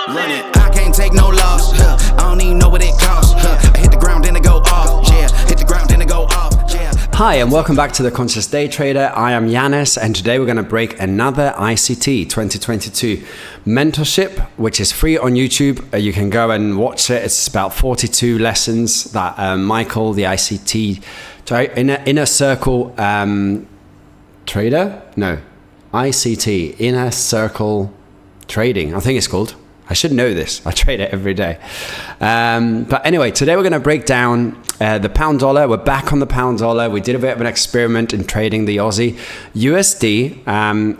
Run it. I can't take no loss. I don't even know what it costs. I hit the ground, then it go off. Yeah, hit the ground, then it go off. Yeah. Hi, and welcome back to The Conscious Day Trader. I am Yanis, and today we're going to break another ICT 2022 mentorship, which is free on YouTube. You can go and watch it. It's about 42 lessons that Michael, the ICT inner circle trader? No, ICT, inner circle trading, I think it's called. I should know this. I trade it every day. But anyway, today we're going to break down the pound dollar. We're back on the pound dollar. We did a bit of an experiment in trading the Aussie USD,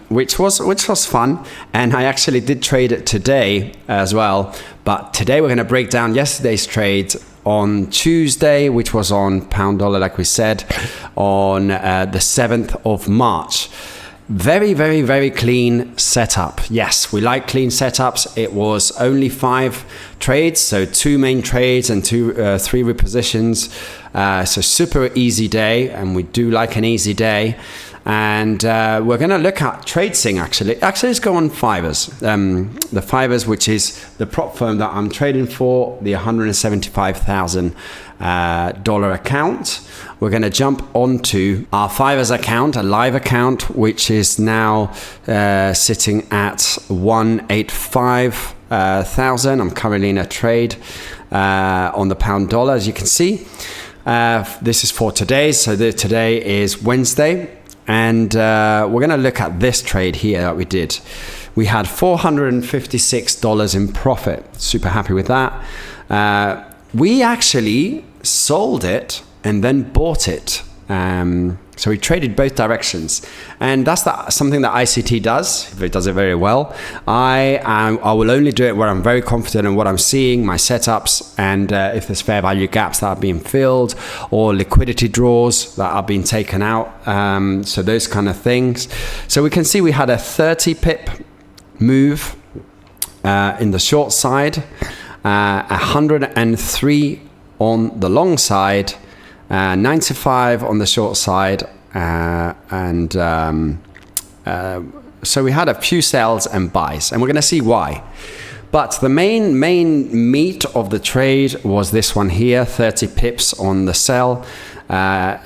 which was fun. And I actually did trade it today as well. But today we're going to break down yesterday's trade on Tuesday, which was on pound dollar, like we said, on the 7th of March. Very, very, very clean setup. Yes, we like clean setups. It was only 5 trades, so 2 main trades and 3 repositions. So super easy day, and we do like an easy day. And we're going to look at TradeSync actually. Actually, let's go on Fivers. The Fivers, which is the prop firm that I'm trading for, the $175,000 account. We're going to jump onto our Fivers account, a live account, which is now sitting at 185,000. I'm currently in a trade on the pound dollar, as you can see. This is for today. So today is Wednesday. And we're going to look at this trade here that we did. We had $456 in profit. Super happy with that. We actually sold it and then bought it. So we traded both directions. And that's something that ICT does. It does it very well. I will only do it where I'm very confident in what I'm seeing, my setups, and if there's fair value gaps that are being filled or liquidity draws that are being taken out. So those kind of things. So we can see we had a 30 pip move in the short side, 103 on the long side, 95 on the short side, so we had a few sells and buys, and we're going to see why. But the main meat of the trade was this one here, 30 pips on the sell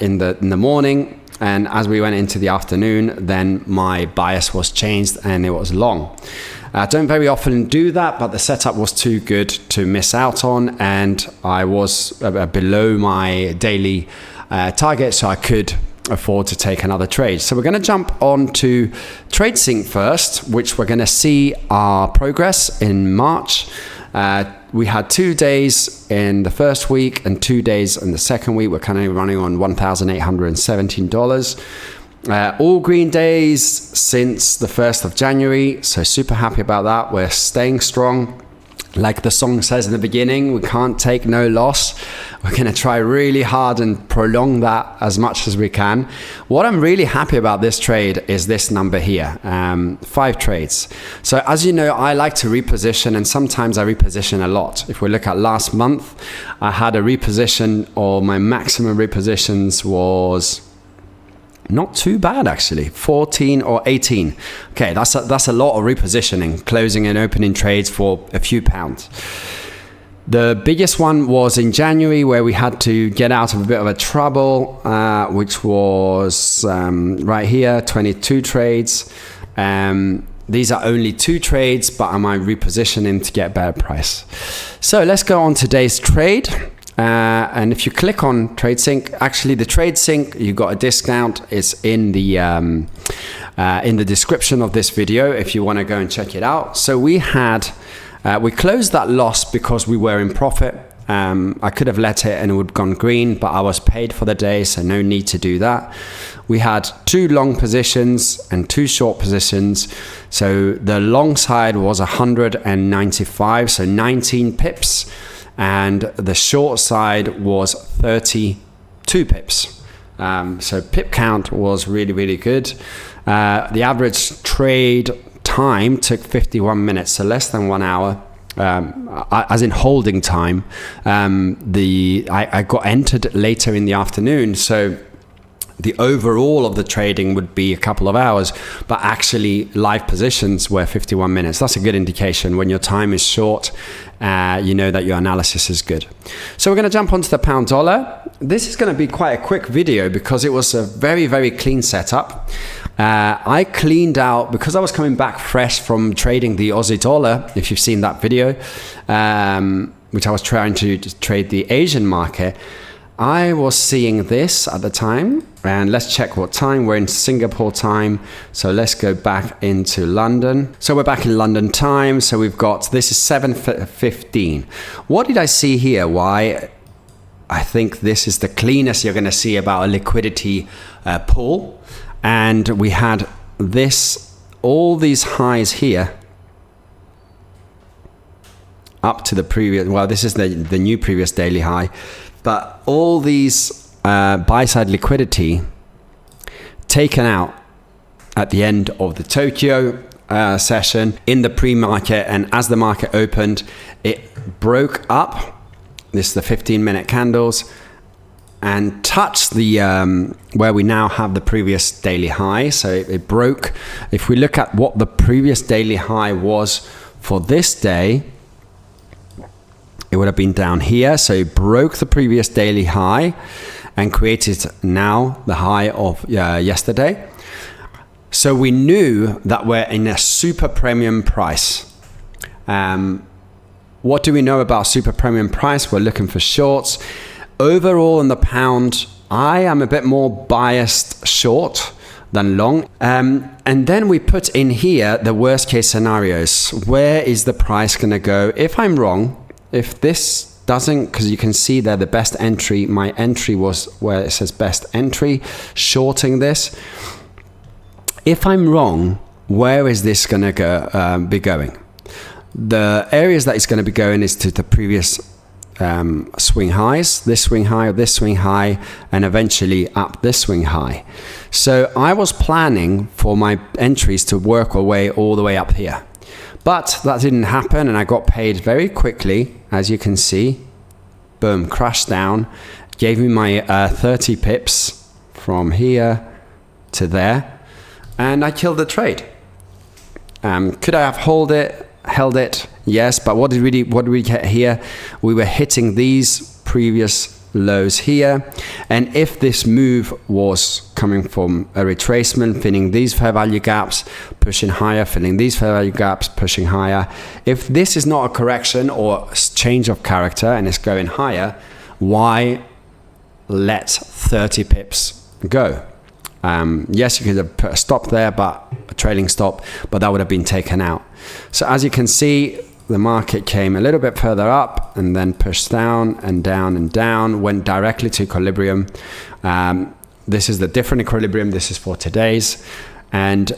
in the morning, and as we went into the afternoon, then my bias was changed and it was long. I don't very often do that, but the setup was too good to miss out on, and I was below my daily target, so I could afford to take another trade. So we're going to jump on to TradeSync first, which we're going to see our progress in March. We had 2 days in the first week and 2 days in the second week. We're currently running on $1,817. All green days since the 1st of January, so super happy about that. We're staying strong. Like the song says in the beginning, we can't take no loss. We're going to try really hard and prolong that as much as we can. What I'm really happy about this trade is this number here, 5 trades. So as you know, I like to reposition, and sometimes I reposition a lot. If we look at last month, I had a reposition, or my maximum repositions was not too bad actually, 14 or 18. Okay, that's a lot of repositioning, closing and opening trades for a few pounds. The biggest one was in January, where we had to get out of a bit of a trouble, which was right here, 22 trades. These are only 2 trades, but am I repositioning to get better price? So let's go on today's trade. And if you click on TradeSync, actually the TradeSync, you got a discount. It's in the description of this video if you want to go and check it out. So we closed that loss because we were in profit. I could have let it and it would have gone green, but I was paid for the day, so no need to do that. We had 2 long positions and 2 short positions. So the long side was 195, so 19 pips. And the short side was 32 pips. So pip count was really, really good. The average trade time took 51 minutes, so less than 1 hour. As in holding time. I got entered later in the afternoon, so the overall of the trading would be a couple of hours, but actually live positions were 51 minutes. That's a good indication. When your time is short, you know that your analysis is good. So we're going to jump onto the pound dollar. This is going to be quite a quick video because it was a very, very clean setup. I cleaned out, because I was coming back fresh from trading the Aussie dollar, if you've seen that video, which I was trying to trade the Asian market. I was seeing this at the time, and let's check what time. We're in Singapore time, so let's go back into London. So we're back in London time, so we've got, this is 7:15. What did I see here? Why I think this is the cleanest you're going to see about a liquidity pull. And we had this, all these highs here, up to the previous, well, this is the new previous daily high. But all these buy-side liquidity taken out at the end of the Tokyo session in the pre-market, and as the market opened, it broke up. This is the 15-minute candles, and touched the where we now have the previous daily high. So it broke. If we look at what the previous daily high was for this day, it would have been down here. So it broke the previous daily high and created now the high of yesterday. So we knew that we're in a super premium price. What do we know about super premium price? We're looking for shorts. Overall in the pound, I am a bit more biased short than long. And then we put in here the worst case scenarios. Where is the price going to go? If I'm wrong, if this doesn't, because you can see there the best entry, my entry was where it says best entry, shorting this. If I'm wrong, where is this going to go, be going? The areas that it's going to be going is to the previous swing highs, this swing high, this swing high, and eventually up this swing high. So I was planning for my entries to work our way all the way up here. But that didn't happen, and I got paid very quickly, as you can see. Boom, crashed down, gave me my 30 pips from here to there, and I killed the trade. Could I have held it? Yes, but what did we get here? We were hitting these previous lows here, and if this move was coming from a retracement, filling these fair value gaps, pushing higher, filling these fair value gaps, pushing higher, if this is not a correction or change of character and it's going higher, why let 30 pips go? Yes, you could have put a stop there, but a trailing stop, but that would have been taken out. So as you can see, the market came a little bit further up and then pushed down and down and down, went directly to equilibrium. This is the different equilibrium. This is for today's, and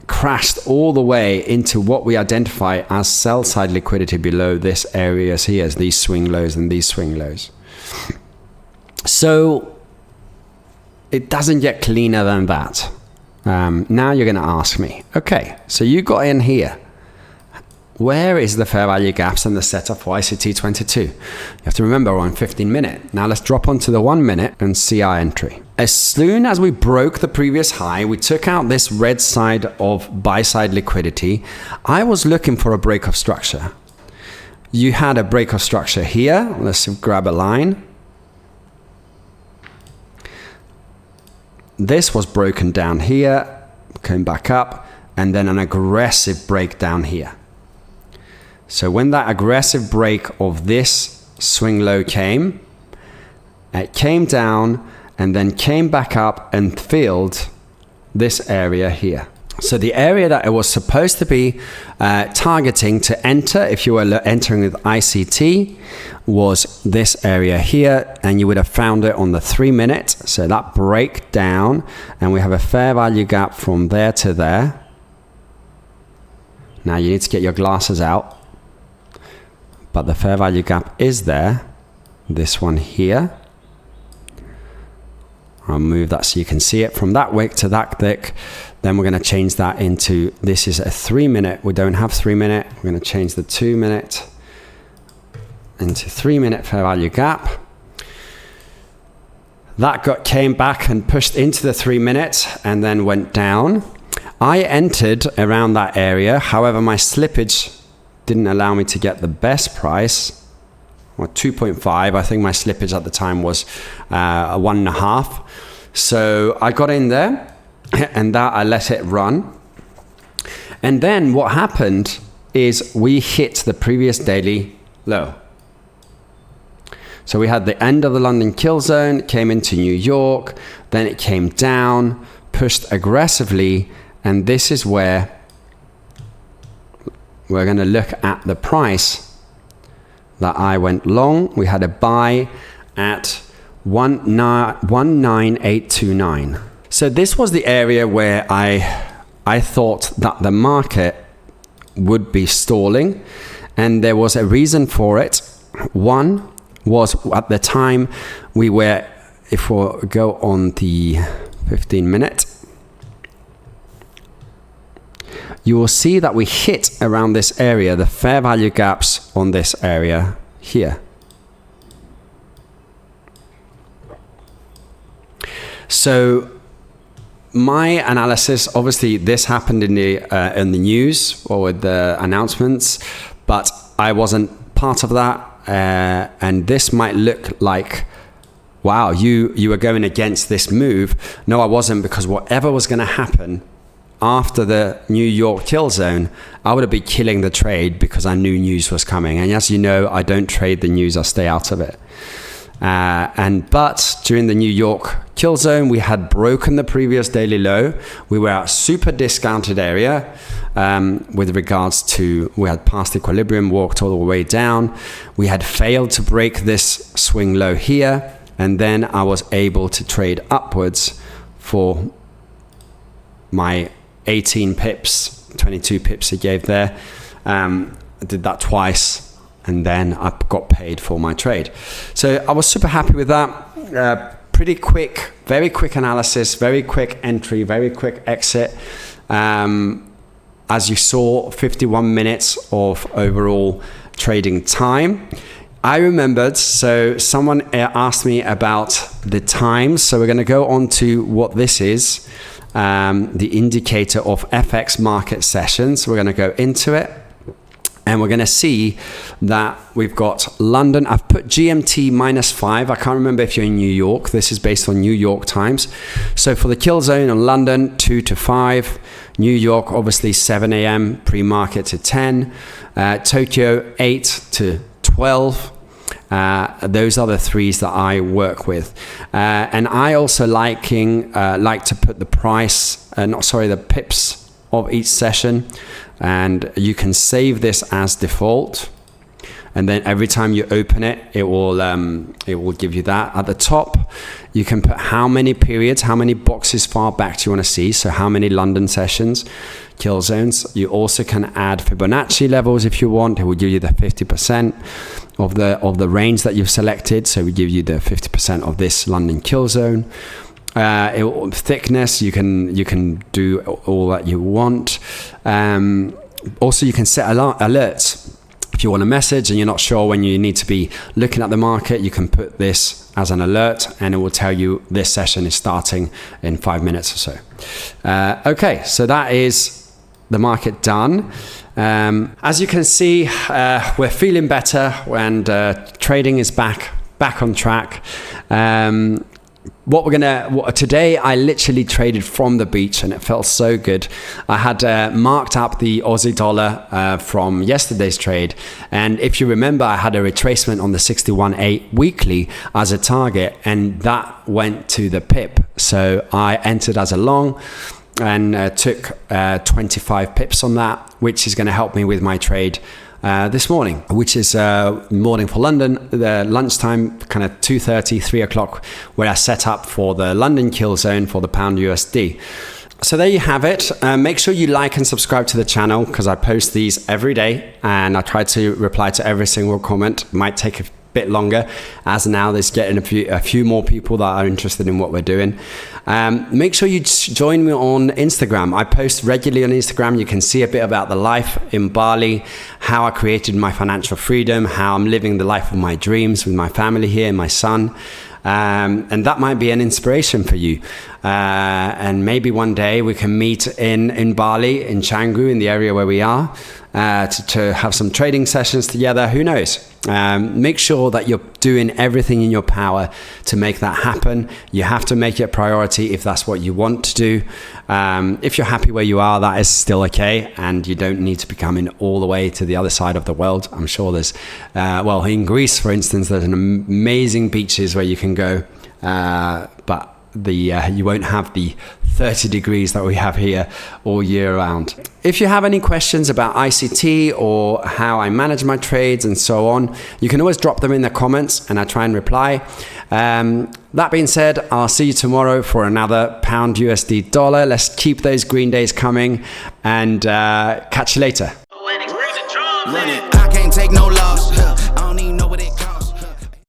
crashed all the way into what we identify as sell side liquidity below this areas here, as these swing lows and these swing lows. So it doesn't get cleaner than that. Now you're going to ask me, okay, so you got in here. Where is the fair value gaps and the setup for ICT 22? You have to remember we're on 15 minute. Now let's drop onto the 1 minute and see our entry. As soon as we broke the previous high, we took out this red side of buy side liquidity. I was looking for a break of structure. You had a break of structure here. Let's grab a line. This was broken down here, came back up, and then an aggressive breakdown here. So when that aggressive break of this swing low came, it came down and then came back up and filled this area here. So the area that it was supposed to be targeting to enter, if you were entering with ICT, was this area here, and you would have found it on the 3 minute. So that breakdown, and we have a fair value gap from there to there. Now you need to get your glasses out, but the fair value gap is there. This one here. I'll move that so you can see it from that wick to that thick. Then we're going to change that into, this is a 3 minute. We don't have 3 minute. We're going to change the 2 minute into 3 minute fair value gap. came back and pushed into the 3 minutes and then went down. I entered around that area. However, my slippage didn't allow me to get the best price, or 2.5. I think my slippage at the time was 1.5. So I got in there and that I let it run. And then what happened is we hit the previous daily low. So we had the end of the London kill zone, came into New York, then it came down, pushed aggressively, and this is where we're going to look at the price that I went long. We had a buy at 19829. So this was the area where I thought that the market would be stalling, and there was a reason for it. One was at the time we were, if we go on the 15 minute, you will see that we hit around this area, the fair value gaps on this area here. So my analysis, obviously this happened in the news or with the announcements, but I wasn't part of that. And this might look like, wow, you were going against this move. No, I wasn't, because whatever was going to happen after the New York kill zone, I would have been killing the trade because I knew news was coming. And as you know, I don't trade the news, I stay out of it. But during the New York kill zone, we had broken the previous daily low. We were at a super discounted area with regards to, we had passed equilibrium, walked all the way down. We had failed to break this swing low here. And then I was able to trade upwards for my 18 pips, 22 pips he gave there. I did that twice, and then I got paid for my trade. So I was super happy with that. Pretty quick, very quick analysis, very quick entry, very quick exit. As you saw, 51 minutes of overall trading time. I remembered, so someone asked me about the times. So we're going to go on to what this is. The indicator of FX market sessions. We're going to go into it, and we're going to see that we've got London. I've put GMT -5. I can't remember if you're in New York. This is based on New York times. So for the kill zone on London, 2 to 5. New York, obviously 7 a.m. pre-market to 10. Tokyo, 8 to 12. Those are the threes that I work with. And I also like to put the price, the pips of each session. And you can save this as default. And then every time you open it, it will give you that. At the top, you can put how many periods, how many boxes far back do you want to see. So how many London sessions, kill zones. You also can add Fibonacci levels if you want. It will give you the 50% of the range that you've selected. So we give you the 50% of this London kill zone. Thickness, you can do all that you want. Also, you can set alerts. If you want a message and you're not sure when you need to be looking at the market, you can put this as an alert, and it will tell you this session is starting in 5 minutes or so. Okay, so that is the market done. As you can see, we're feeling better, and trading is back on track. Today I literally traded from the beach, and it felt so good. I had marked up the Aussie dollar from yesterday's trade, and if you remember, I had a retracement on the 61.8 weekly as a target, and that went to the pip. So I entered as a long and took 25 pips on that, which is going to help me with my trade this morning, which is morning for London, the lunchtime, kind of 2:30, 3 o'clock, where I set up for the London kill zone for the pound USD. So there you have it. Make sure you like and subscribe to the channel, because I post these every day, and I try to reply to every single comment. It might take a bit longer, as now there's getting a few more people that are interested in what we're doing. Make sure you join me on Instagram. I post regularly on Instagram. You can see a bit about the life in Bali, how I created my financial freedom, how I'm living the life of my dreams with my family here, my son. And that might be an inspiration for you. And maybe one day we can meet in Bali, in Canggu, in the area where we are, to have some trading sessions together. Who knows? Make sure that you're doing everything in your power to make that happen. You have to make it a priority if that's what you want to do. If you're happy where you are, that is still okay, and you don't need to be coming all the way to the other side of the world. I'm sure there's, well, in Greece, for instance, there's an amazing beaches where you can go, but you won't have the 30 degrees that we have here all year round. If you have any questions about ICT or how I manage my trades and so on, you can always drop them in the comments and I try and reply. That being said, I'll see you tomorrow for another pound USD dollar. Let's keep those green days coming, and catch you later. I can't take no loss.